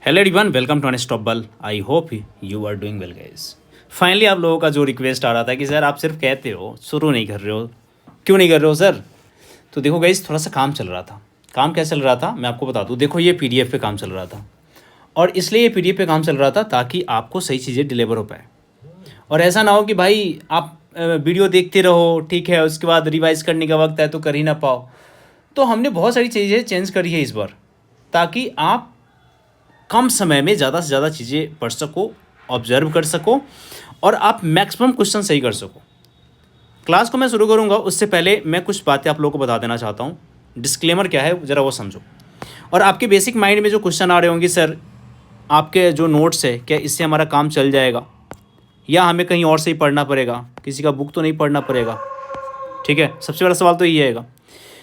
Hello everyone, welcome to Unstoppable. I hope you are doing well guys. Finally आप लोगों का जो request आ रहा था कि सर आप सिर्फ कहते हो, शुरू नहीं कर रहे हो, क्यों नहीं कर रहे हो सर? तो देखो गाइस, थोड़ा सा काम चल रहा था। काम क्या चल रहा था मैं आपको बता दूं। देखो, ये पीडीएफ पे काम चल रहा था, और इसलिए ये पीडीएफ पे काम चल रहा था ताकि आपको सही चीज़ें डिलीवर हो पाए। और ऐसा ना हो कि भाई आप वीडियो देखते रहो, ठीक है, उसके बाद रिवाइज करने का वक्त है तो कर ही ना पाओ। तो हमने बहुत सारी चीज़ें चेंज करी है इस बार, ताकि आप कम समय में ज़्यादा से ज़्यादा चीज़ें पढ़ सको, ऑब्जर्व कर सको, और आप मैक्सिमम क्वेश्चन सही कर सको। क्लास को मैं शुरू करूँगा उससे पहले मैं कुछ बातें आप लोगों को बता देना चाहता हूँ। डिस्क्लेमर क्या है ज़रा वो समझो। और आपके बेसिक माइंड में जो क्वेश्चन आ रहे होंगे, सर आपके जो नोट्स है क्या इससे हमारा काम चल जाएगा, या हमें कहीं और से ही पढ़ना पड़ेगा, किसी का बुक तो नहीं पढ़ना पड़ेगा? ठीक है, सबसे बड़ा सवाल तो ये आएगा,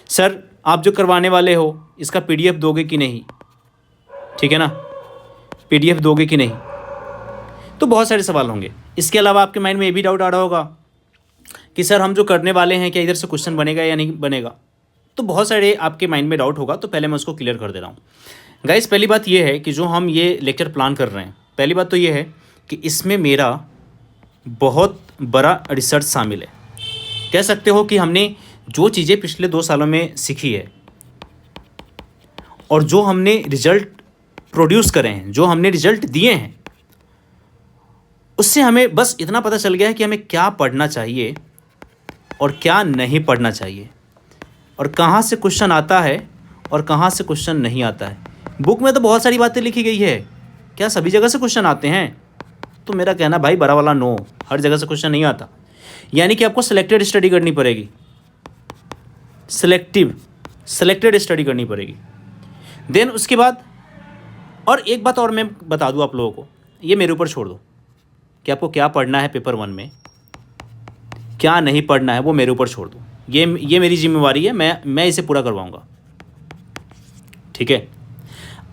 सर आप जो करवाने वाले हो इसका पीडीएफ दोगे कि नहीं? ठीक है ना, पीडीएफ दोगे कि नहीं? तो बहुत सारे सवाल होंगे। इसके अलावा आपके माइंड में ये भी डाउट आ रहा होगा कि सर हम जो करने वाले हैं क्या इधर से क्वेश्चन बनेगा या नहीं बनेगा? तो बहुत सारे आपके माइंड में डाउट होगा, तो पहले मैं उसको क्लियर कर दे रहा हूँ। गाइस, पहली बात ये है कि जो हम ये लेक्चर प्लान कर रहे हैं, पहली बात तो ये है कि इसमें मेरा बहुत बड़ा रिसर्च शामिल है। कह सकते हो कि हमने जो चीज़ें पिछले 2 सालों में सीखी है और जो हमने रिजल्ट प्रोड्यूस करे हैं, जो हमने रिजल्ट दिए हैं, उससे हमें बस इतना पता चल गया है कि हमें क्या पढ़ना चाहिए और क्या नहीं पढ़ना चाहिए, और कहाँ से क्वेश्चन आता है और कहाँ से क्वेश्चन नहीं आता है। बुक में तो बहुत सारी बातें लिखी गई है, क्या सभी जगह से क्वेश्चन आते हैं? तो मेरा कहना भाई बड़ा वाला नो, हर जगह से क्वेश्चन नहीं आता। यानी कि आपको सिलेक्टेड स्टडी करनी पड़ेगी, सिलेक्टेड स्टडी करनी पड़ेगी। देन उसके बाद और एक बात और मैं बता दूं आप लोगों को, ये मेरे ऊपर छोड़ दो कि आपको क्या पढ़ना है पेपर 1 में, क्या नहीं पढ़ना है वो मेरे ऊपर छोड़ दो। ये मेरी जिम्मेवारी है, मैं इसे पूरा करवाऊंगा। ठीक है,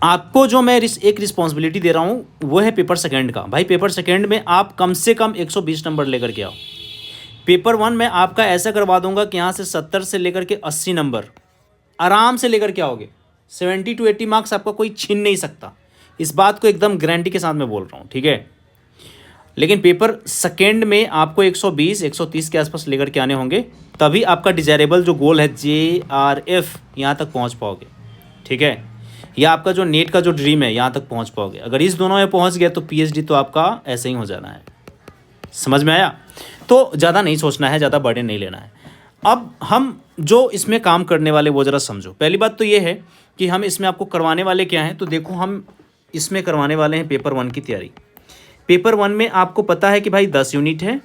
आपको जो मैं एक रिस्पॉन्सिबिलिटी दे रहा हूँ वो है पेपर सेकंड का। भाई पेपर सेकंड में आप कम से कम 120 नंबर लेकर के आओ। पेपर 1 में आपका ऐसा करवा दूंगा कि यहाँ से 70 से लेकर के 80 नंबर आराम से लेकर के आओगे। 70 to 80 मार्क्स आपका कोई छीन नहीं सकता, इस बात को एकदम गारंटी के साथ मैं बोल रहा हूँ। ठीक है, लेकिन पेपर सेकेंड में आपको 120 130 के आसपास लेकर के आने होंगे, तभी आपका डिजायरेबल जो गोल है JRF यहाँ तक पहुँच पाओगे। ठीक है, या आपका जो नेट का जो ड्रीम है यहाँ तक पहुँच पाओगे। अगर इस दोनों में पहुँच गए तो PhD तो आपका ऐसे ही हो जाना है। समझ में आया? तो ज़्यादा नहीं सोचना है, ज़्यादा बर्डन नहीं लेना है। अब हम जो इसमें काम करने वाले वो ज़रा समझो। पहली बात तो ये है कि हम इसमें आपको करवाने वाले क्या हैं। तो देखो, हम इसमें करवाने वाले हैं पेपर 1 की तैयारी। पेपर 1 में आपको पता है कि भाई 10 यूनिट है,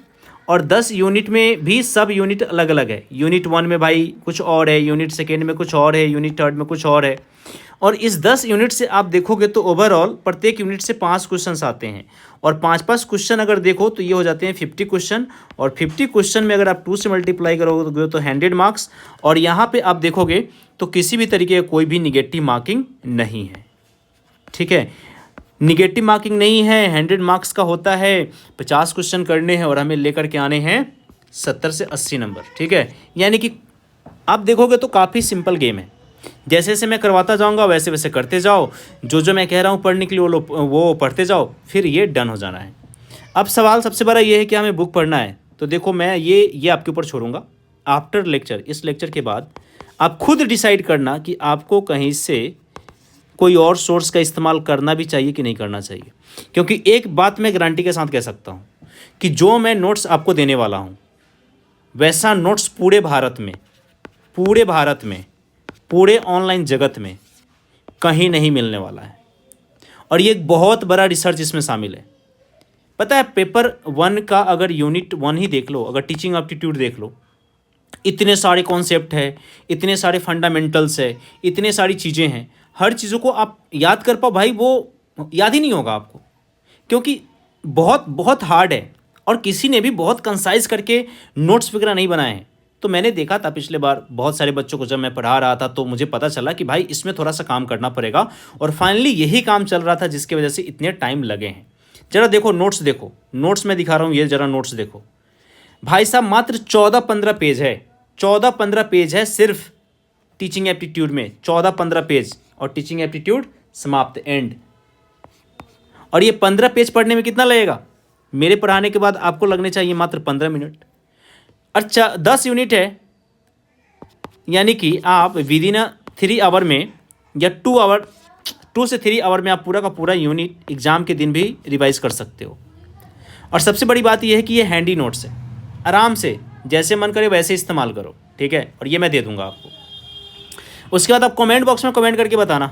और 10 यूनिट में भी सब यूनिट अलग अलग है। यूनिट 1 में भाई कुछ और है, यूनिट सेकेंड में कुछ और है, यूनिट थर्ड में कुछ और है। और इस 10 यूनिट से आप देखोगे तो ओवरऑल प्रत्येक यूनिट से 5 क्वेश्चन आते हैं, और 5-5 क्वेश्चन अगर देखो तो ये हो जाते हैं 50 क्वेश्चन। और 50 क्वेश्चन में अगर आप 2 से मल्टीप्लाई करोगे तो 100 मार्क्स। और यहाँ पे आप देखोगे तो किसी भी तरीके का कोई भी निगेटिव मार्किंग नहीं है। ठीक है, निगेटिव मार्किंग नहीं है। 100 मार्क्स का होता है, 50 क्वेश्चन करने हैं और हमें लेकर के आने हैं 70 से 80 नंबर। ठीक है, यानी कि आप देखोगे तो काफ़ी सिंपल गेम है। जैसे जैसे मैं करवाता जाऊंगा वैसे वैसे करते जाओ, जो मैं कह रहा हूँ पढ़ने के लिए वो पढ़ते जाओ, फिर ये डन हो जाना है। अब सवाल सबसे बड़ा ये है कि हमें बुक पढ़ना है। तो देखो, मैं ये आपके ऊपर छोड़ूंगा। आफ्टर लेक्चर, इस लेक्चर के बाद आप खुद डिसाइड करना कि आपको कहीं से कोई और सोर्स का इस्तेमाल करना भी चाहिए कि नहीं करना चाहिए। क्योंकि एक बात मैं गारंटी के साथ कह सकता हूँ कि जो मैं नोट्स आपको देने वाला हूँ वैसा नोट्स पूरे ऑनलाइन जगत में कहीं नहीं मिलने वाला है। और ये एक बहुत बड़ा रिसर्च इसमें शामिल है। पता है, पेपर 1 का अगर यूनिट 1 ही देख लो, अगर टीचिंग एप्टीट्यूड देख लो, इतने सारे कॉन्सेप्ट है, इतने सारे फंडामेंटल्स है, इतने सारी चीज़ें हैं। हर चीज़ों को आप याद कर पाओ भाई, वो याद ही नहीं होगा आपको, क्योंकि बहुत बहुत हार्ड है। और किसी ने भी बहुत कंसाइज करके नोट्स वगैरह नहीं बनाए हैं। तो मैंने देखा था पिछले बार बहुत सारे बच्चों को जब मैं पढ़ा रहा था, तो मुझे पता चला कि भाई इसमें थोड़ा सा काम करना पड़ेगा। और फाइनली यही काम चल रहा था जिसकी वजह से इतने टाइम लगे हैं। जरा देखो नोट्स, देखो नोट्स मैं दिखा रहा हूँ, ये जरा नोट्स देखो भाई साहब, मात्र 14-15 पेज है। 14-15 पेज है सिर्फ टीचिंग एप्टीट्यूड में, 14-15 पेज। और टीचिंग एप्टीट्यूड समाप्त, एंड। और ये 15 पेज पढ़ने में कितना लगेगा? मेरे पढ़ाने के बाद आपको लगने चाहिए मात्र 15 मिनट। अच्छा 10 यूनिट है, यानी कि आप विद इन 3 आवर में या 2 से 3 आवर में आप पूरा का पूरा यूनिट एग्ज़ाम के दिन भी रिवाइज कर सकते हो। और सबसे बड़ी बात यह है कि ये हैंडी नोट्स है, आराम से जैसे मन करे वैसे इस्तेमाल करो, ठीक है। और ये मैं दे दूंगा आपको। उसके बाद आप कमेंट बॉक्स में कमेंट करके बताना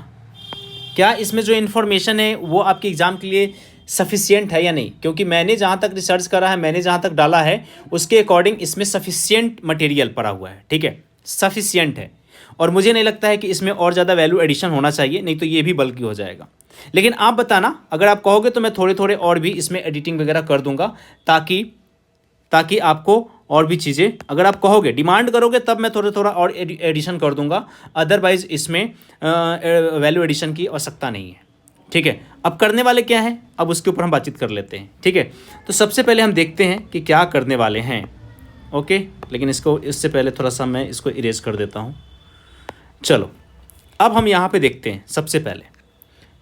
क्या इसमें जो इन्फॉर्मेशन है वो आपके एग्ज़ाम के लिए सफिशिएंट है या नहीं, क्योंकि मैंने जहाँ तक रिसर्च करा है, मैंने जहाँ तक डाला है उसके अकॉर्डिंग इसमें सफिशिएंट मटेरियल पड़ा हुआ है, ठीक है, सफिशिएंट है। और मुझे नहीं लगता है कि इसमें और ज़्यादा वैल्यू एडिशन होना चाहिए, नहीं तो ये भी बल्कि हो जाएगा। लेकिन आप बताना, अगर आप कहोगे तो मैं थोड़े थोड़े और भी इसमें एडिटिंग वगैरह कर दूंगा, ताकि आपको और भी चीज़ें, अगर आप कहोगे, डिमांड करोगे, तब मैं थोड़ा और एडिशन कर दूंगा। अदरवाइज़ इसमें वैल्यू एडिशन की आवश्यकता नहीं है, ठीक है। अब करने वाले क्या हैं, अब उसके ऊपर हम बातचीत कर लेते हैं, ठीक है। तो सबसे पहले हम देखते हैं कि क्या करने वाले हैं, ओके। लेकिन इससे पहले थोड़ा सा मैं इसको इरेज कर देता हूँ। चलो अब हम यहाँ पे देखते हैं। सबसे पहले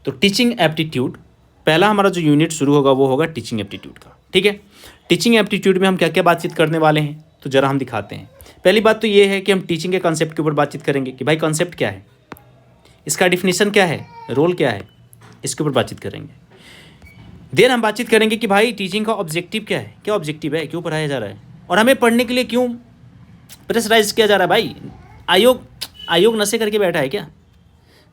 तो टीचिंग एप्टीट्यूड, पहला हमारा जो यूनिट शुरू होगा वो होगा टीचिंग एप्टीट्यूड का, ठीक है। टीचिंग एप्टीट्यूड में हम क्या क्या बातचीत करने वाले हैं, तो ज़रा हम दिखाते हैं। पहली बात तो ये है कि हम टीचिंग के कॉन्सेप्ट के ऊपर बातचीत करेंगे कि भाई कॉन्सेप्ट क्या है, इसका डिफिनीशन क्या है, रोल क्या है, इसके ऊपर बातचीत करेंगे। देन हम बातचीत करेंगे कि भाई टीचिंग का ऑब्जेक्टिव क्या है, क्या ऑब्जेक्टिव है, क्यों पढ़ाया जा रहा है, और हमें पढ़ने के लिए क्यों प्रेशराइज किया जा रहा है। भाई आयोग नशे करके बैठा है क्या,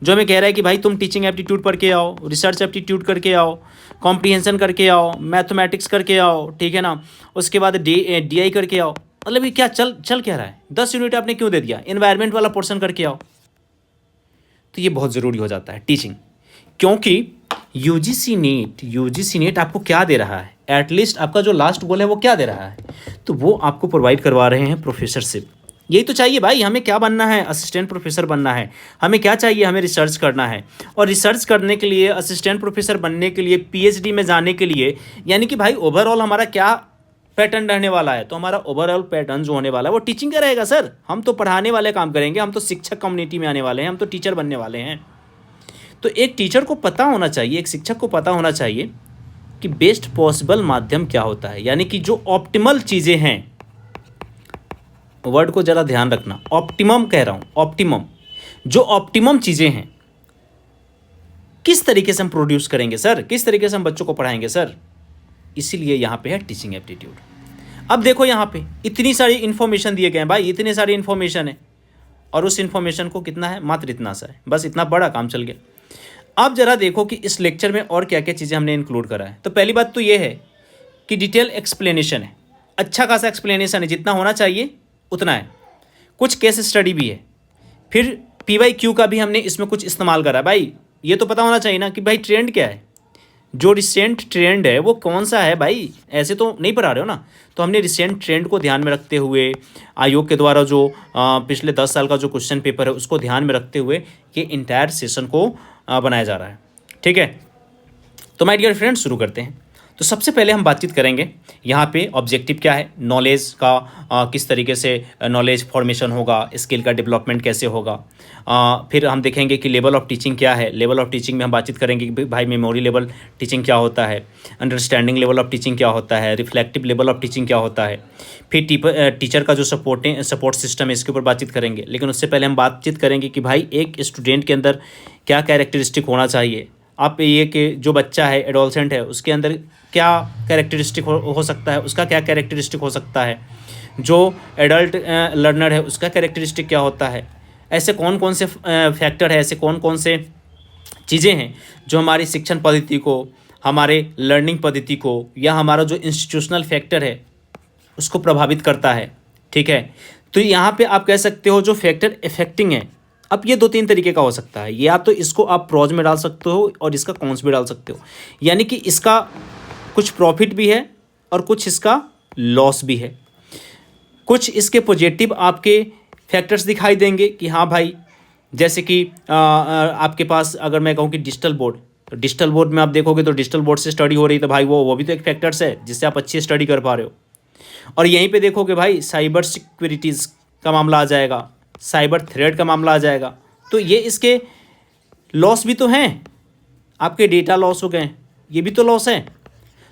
जो हमें कह रहा है कि भाई तुम टीचिंग एप्टीट्यूड पढ़ के आओ, रिसर्च एप्टीट्यूड करके आओ, कॉम्प्रीहेंशन करके आओ, मैथमेटिक्स करके आओ, ठीक है ना, उसके बाद DI करके आओ। मतलब ये क्या चल क्या रहा है, 10 यूनिट आपने क्यों दे दिया, एनवायरनमेंट वाला पोर्शन करके आओ। तो ये बहुत ज़रूरी हो जाता है टीचिंग, क्योंकि यूजीसी नीट आपको क्या दे रहा है, एटलीस्ट आपका जो लास्ट गोल है वो क्या दे रहा है, तो वो आपको प्रोवाइड करवा रहे हैं प्रोफेसरशिप। यही तो चाहिए भाई, हमें क्या बनना है, असिस्टेंट प्रोफेसर बनना है। हमें क्या चाहिए, हमें रिसर्च करना है, और रिसर्च करने के लिए, असिस्टेंट प्रोफेसर बनने के लिए, PhD में जाने के लिए, यानी कि भाई ओवरऑल हमारा क्या पैटर्न रहने वाला है, तो हमारा ओवरऑल पैटर्न जो होने वाला है वो टीचिंग का रहेगा। सर हम तो पढ़ाने वाले काम करेंगे, हम तो शिक्षक कम्युनिटी में आने वाले हैं, हम तो टीचर बनने वाले हैं। तो एक टीचर को पता होना चाहिए, एक शिक्षक को पता होना चाहिए कि बेस्ट पॉसिबल माध्यम क्या होता है, यानी कि जो ऑप्टिमल चीज़ें हैं, वर्ड को ज़रा ध्यान रखना, ऑप्टिमम कह रहा हूँ, ऑप्टिमम, जो ऑप्टिमम चीज़ें हैं किस तरीके से हम प्रोड्यूस करेंगे सर, किस तरीके से हम बच्चों को पढ़ाएंगे सर। इसीलिए यहाँ पे है टीचिंग एप्टीट्यूड। अब देखो यहाँ पे इतनी सारी इन्फॉर्मेशन दिए गए हैं भाई, इतनी सारी इन्फॉर्मेशन है, और उस इन्फॉर्मेशन को कितना है, मात्र इतना सा है, बस इतना बड़ा काम चल गया। अब ज़रा देखो कि इस लेक्चर में और क्या क्या चीज़ें हमने इंक्लूड करा है। तो पहली बात तो ये है कि डिटेल एक्सप्लेनेशन है, अच्छा खासा एक्सप्लेनेशन है, जितना होना चाहिए उतना है। कुछ केस स्टडी भी है, फिर PYQ का भी हमने इसमें कुछ इस्तेमाल करा। भाई ये तो पता होना चाहिए ना कि भाई ट्रेंड क्या है, जो रिसेंट ट्रेंड है वो कौन सा है। भाई ऐसे तो नहीं पढ़ा रहे हो ना, तो हमने रिसेंट ट्रेंड को ध्यान में रखते हुए, आयोग के द्वारा जो पिछले 10 साल का जो क्वेश्चन पेपर है उसको ध्यान में रखते हुए ये इंटायर सेशन को बनाया जा रहा है, ठीक है। तो माय डियर फ्रेंड्स शुरू करते हैं। तो सबसे पहले हम बातचीत करेंगे यहाँ पे ऑब्जेक्टिव क्या है, नॉलेज का किस तरीके से नॉलेज फॉर्मेशन होगा, स्किल का डेवलपमेंट कैसे होगा। फिर हम देखेंगे कि लेवल ऑफ टीचिंग क्या है। लेवल ऑफ टीचिंग में हम बातचीत करेंगे कि भाई मेमोरी लेवल टीचिंग क्या होता है, अंडरस्टैंडिंग लेवल ऑफ टीचिंग क्या होता है, रिफ्लेक्टिव लेवल ऑफ टीचिंग क्या होता है। फिर टीचर का जो सपोर्ट सिस्टम है इसके ऊपर बातचीत करेंगे। लेकिन उससे पहले हम बातचीत करेंगे कि भाई एक स्टूडेंट के अंदर क्या कैरेक्टरिस्टिक होना चाहिए। आप ये कि जो बच्चा है, एडोलसेंट है, उसके अंदर क्या कैरेक्टरिस्टिक हो सकता है, उसका क्या कैरेक्टरिस्टिक हो सकता है। जो एडल्ट लर्नर है उसका कैरेक्टरिस्टिक क्या होता है। ऐसे कौन कौन से फैक्टर है, ऐसे कौन कौन से चीज़ें हैं जो हमारी शिक्षण पद्धति को, हमारे लर्निंग पद्धति को, या हमारा जो इंस्टीट्यूशनल फैक्टर है उसको प्रभावित करता है, ठीक है। तो यहाँ पे आप कह सकते हो जो फैक्टर इफेक्टिंग है। अब ये 2-3 तरीके का हो सकता है, या तो इसको आप प्रोज में डाल सकते हो और इसका कॉन्स भी डाल सकते हो, यानी कि इसका कुछ प्रॉफिट भी है और कुछ इसका लॉस भी है। कुछ इसके पॉजिटिव आपके फैक्टर्स दिखाई देंगे कि हाँ भाई, जैसे कि आपके पास अगर मैं कहूँ कि डिजिटल बोर्ड, तो डिजिटल बोर्ड में आप देखोगे तो डिजिटल बोर्ड से स्टडी हो रही है, तो भाई वो भी तो एक फैक्टर्स है जिससे आप अच्छी स्टडी कर पा रहे हो। और यहीं पे देखोगे भाई साइबर सिक्योरिटीज़ का मामला आ जाएगा, साइबर थ्रेट का मामला आ जाएगा, तो ये इसके लॉस भी तो हैं। आपके डेटा लॉस हो गए, ये भी तो लॉस है।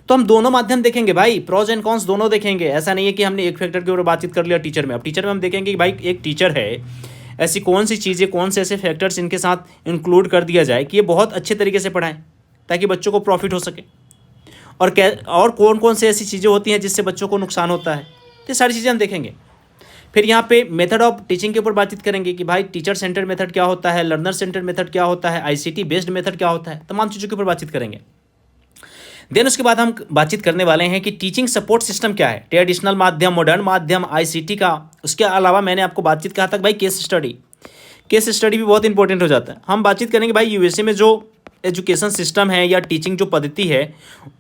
तो हम दोनों माध्यम देखेंगे भाई, प्रॉज एंड कॉन्स दोनों देखेंगे। ऐसा नहीं है कि हमने एक फैक्टर के ऊपर बातचीत कर लिया टीचर में। अब टीचर में हम देखेंगे कि भाई एक टीचर है, ऐसी कौन सी चीज़ें, कौन से ऐसे फैक्टर्स इनके साथ इंक्लूड कर दिया जाए कि ये बहुत अच्छे तरीके से पढ़ाएं ताकि बच्चों को प्रॉफिट हो सके। और कौन कौन से ऐसी चीज़ें होती हैं जिससे बच्चों को नुकसान होता है, तो ये सारी चीज़ें हम देखेंगे। फिर यहाँ पे मेथड ऑफ टीचिंग के ऊपर बातचीत करेंगे कि भाई टीचर सेंटर्ड मेथड क्या होता है, लर्नर सेंटर्ड मेथड क्या होता है, आईसीटी बेस्ड मेथड क्या होता है, तमाम चीज़ों के ऊपर बातचीत करेंगे। देन उसके बाद हम बातचीत करने वाले हैं कि टीचिंग सपोर्ट सिस्टम क्या है, ट्रेडिशनल माध्यम, मॉडर्न माध्यम, आईसीटी का। उसके अलावा मैंने आपको बातचीत कहा था भाई केस स्टडी भी बहुत इंपॉर्टेंट हो जाता है। हम बातचीत करेंगे भाई यूएसए में जो एजुकेशन सिस्टम है या टीचिंग जो पद्धति है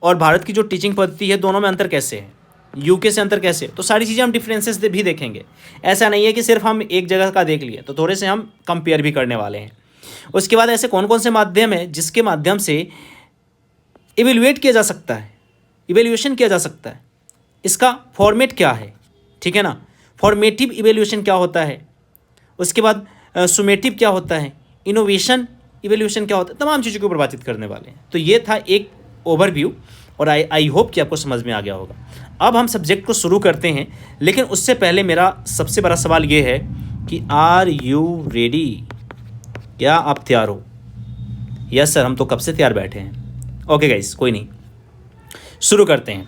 और भारत की जो टीचिंग पद्धति है, दोनों में अंतर कैसे है, यूके से अंतर कैसे है, तो सारी चीज़ें हम डिफरेंसेस भी देखेंगे। ऐसा नहीं है कि सिर्फ हम एक जगह का देख लिए, तो थोड़े से हम कंपेयर भी करने वाले हैं। उसके बाद ऐसे कौन कौन से माध्यम है जिसके माध्यम से इवेल्युएट किया जा सकता है, इवेल्युएशन किया जा सकता है, इसका फॉर्मेट क्या है, ठीक है ना, फॉर्मेटिव इवेल्युएशन क्या होता है, उसके बाद सुमेटिव क्या होता है, इनोवेशन इवेल्युएशन क्या होता है, तमाम चीज़ों के ऊपर बातचीत करने वाले हैं। तो ये था एक ओवरव्यू और आई होप कि आपको समझ में आ गया होगा। अब हम सब्जेक्ट को शुरू करते हैं, लेकिन उससे पहले मेरा सबसे बड़ा सवाल ये है कि आर यू रेडी, क्या आप तैयार हो? यस सर, हम तो कब से तैयार बैठे हैं। ओके गाइस, कोई नहीं, शुरू करते हैं।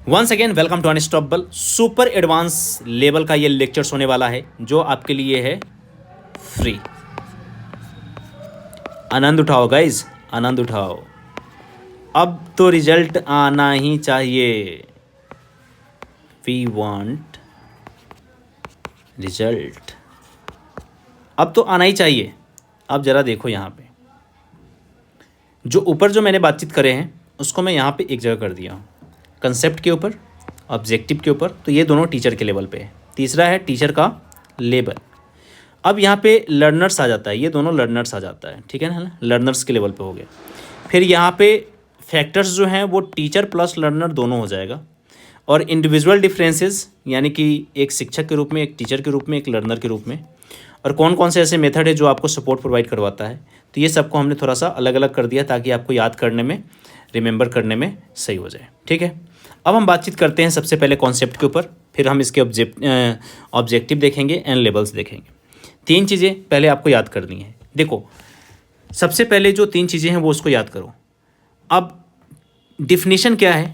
Once again welcome to Unstoppable. Super advance level का ये लेक्चर्स होने वाला है जो आपके लिए है फ्री। आनंद उठाओ गाइस, आनंद उठाओ। अब तो रिजल्ट आना ही चाहिए। वी वांट रिजल्ट, अब तो आना ही चाहिए। अब ज़रा देखो यहाँ पे जो ऊपर जो मैंने बातचीत करे हैं उसको मैं यहाँ पे एक जगह कर दिया हूँ, कंसेप्ट के ऊपर, ऑब्जेक्टिव के ऊपर। तो ये दोनों टीचर के लेवल पे है। तीसरा है टीचर का लेवल। अब यहाँ पे लर्नर्स आ जाता है, ये दोनों लर्नर्स आ जाता है, ठीक है ना, लर्नर्स के लेवल पे हो गया। फिर यहाँ पे फैक्टर्स जो हैं वो टीचर प्लस लर्नर दोनों हो जाएगा। और इंडिविजुअल डिफरेंसेस यानी कि एक शिक्षक के रूप में, एक टीचर के रूप में, एक लर्नर के रूप में। और कौन कौन से ऐसे मेथड है जो आपको सपोर्ट प्रोवाइड करवाता है, तो ये सबको हमने थोड़ा सा अलग अलग कर दिया ताकि आपको याद करने में, रिमेंबर करने में सही हो जाए, ठीक है। अब हम बातचीत करते हैं सबसे पहले कॉन्सेप्ट के ऊपर, फिर हम इसके ऑब्जेक्टिव देखेंगे एंड लेवल्स देखेंगे। 3 चीज़ें पहले आपको याद करनी है। देखो, सबसे पहले जो 3 चीज़ें हैं वो उसको याद करो। अब डिफिनीशन क्या है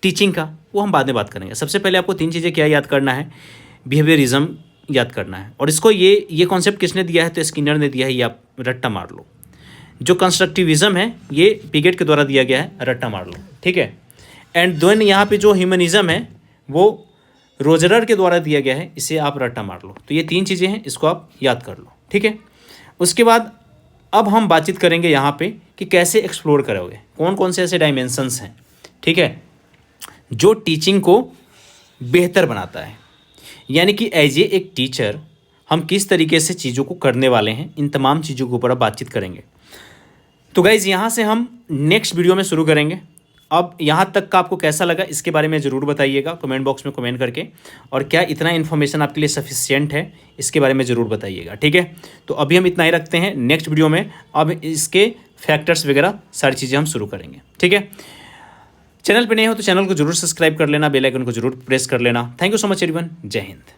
टीचिंग का, वो हम बाद में बात करेंगे। सबसे पहले आपको 3 चीज़ें क्या याद करना है, बिहेवियरिज्म याद करना है। और इसको ये कॉन्सेप्ट किसने दिया है, तो स्किनर ने दिया है, ये आप रट्टा मार लो। जो कंस्ट्रक्टिविज्म है ये पिगेट के द्वारा दिया गया है, रट्टा मार लो, ठीक है। एंड देन यहाँ पे जो ह्यूमनिज्म है वो रोजरर के द्वारा दिया गया है, इसे आप रट्टा मार लो। तो ये 3 चीज़ें हैं, इसको आप याद कर लो, ठीक है। उसके बाद अब हम बातचीत करेंगे यहाँ पे कि कैसे एक्सप्लोर करोगे, कौन कौन से ऐसे डायमेंशंस हैं, ठीक है, जो टीचिंग को बेहतर बनाता है। यानी कि एज ए एक टीचर हम किस तरीके से चीज़ों को करने वाले हैं, इन तमाम चीज़ों के ऊपर अब बातचीत करेंगे। तो गाइज़ यहाँ से हम नेक्स्ट वीडियो में शुरू करेंगे। अब यहाँ तक का आपको कैसा लगा इसके बारे में ज़रूर बताइएगा कमेंट बॉक्स में कमेंट करके, और क्या इतना इन्फॉर्मेशन आपके लिए सफिशिएंट है इसके बारे में ज़रूर बताइएगा, ठीक है। तो अभी हम इतना ही रखते हैं, नेक्स्ट वीडियो में अब इसके फैक्टर्स वगैरह सारी चीज़ें हम शुरू करेंगे, ठीक है। चैनल पे नए हो तो चैनल को जरूर सब्सक्राइब कर लेना, बेल आइकन को जरूर प्रेस कर लेना। Thank you so much everyone, जय हिंद।